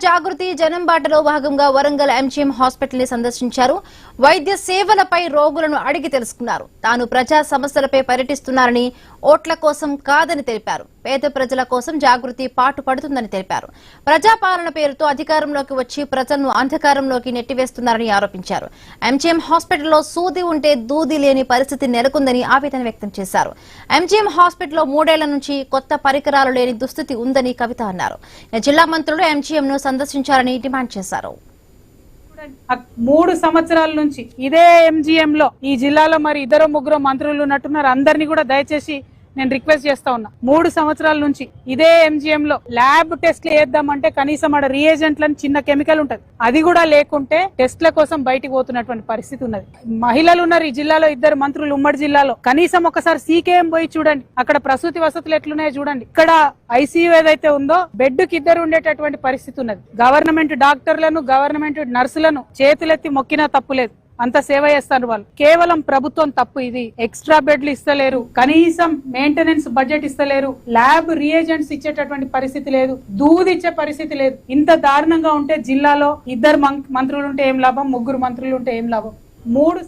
జాగృతి జనం బాటలో భాగంగా వరంగల్ ఎంజీఎం హాస్పిటల్ ని సందర్శించారు. వైద్య సేవలపై రోగులను అడిగి తెలుసుకున్నారు. తాను ప్రజా సమస్యలపై పర్యటిస్తున్నారని, ఓట్ల కోసం కాదని తెలిపారు. పేద ప్రజల కోసం జాగృతి పాటుపడుతుందని తెలిపారు. ప్రజాపాలన పేరుతో అధికారంలోకి వచ్చి ప్రజలను అంధకారంలోకి నెట్టివేస్తున్నారని ఆరోపించారు. ఎంజీఎం హాస్పిటల్లో సూది ఉంటే దూది లేని పరిస్థితి నెలకొందని ఆవేదన వ్యక్తం చేశారు. ఎంజీఎం హాస్పిటల్లో 3 ఏళ్ల నుంచి కొత్త పరికరాలు లేని దుస్థితి ఉందని కవిత అన్నారు. జిల్లా మంత్రులు ఎంజీఎం ను సందర్శించాలని డిమాండ్ చేశారు. 3 సంవత్సరాల నుంచి ఇదే ఎంజీఎం లో ఈ జిల్లాలో మరి 2-3 మంత్రులు ఉన్నట్టున్నారు. అందరినీ కూడా దయచేసి నేను రిక్వెస్ట్ చేస్తా ఉన్నా. 3 సంవత్సరాల నుంచి ఇదే ఎంజీఎం లో ల్యాబ్ టెస్ట్లు చేద్దామంటే కనీసం ఆడ రియేజెంట్లని చిన్న కెమికల్ ఉంటది, అది కూడా లేకుంటే టెస్ట్ల కోసం బయటికి పోతున్నటువంటి పరిస్థితి ఉన్నది. మహిళలు ఉన్నారు ఈ జిల్లాలో, 2 మంత్రులు ఉమ్మడి జిల్లాలో. కనీసం ఒకసారి సీకేఎం పోయి చూడండి, అక్కడ ప్రసూతి వసతులు ఎట్లున్నాయో చూడండి. ఇక్కడ ఐసీయూ ఏదైతే ఉందో బెడ్ కి 2 ఉండేటటువంటి పరిస్థితి ఉన్నది. గవర్నమెంట్ డాక్టర్లను, గవర్నమెంట్ నర్సులను చేతులెత్తి మొక్కినా తప్పులేదు, అంత సేవ చేస్తారు వాళ్ళు. కేవలం ప్రభుత్వం తప్పు ఇది. ఎక్స్ట్రా బెడ్లు ఇస్తలేరు, కనీసం మెయింటెనెన్స్ బడ్జెట్ ఇస్తలేరు, ల్యాబ్ రియేజెంట్స్ ఇచ్చేటటువంటి పరిస్థితి లేదు, దూది ఇచ్చే పరిస్థితి లేదు. ఇంత దారుణంగా ఉంటే జిల్లాలో 2 మంత్రులు ఉంటే ఏం లాభం, 3 మంత్రులు ఉంటే ఏం లాభం? 3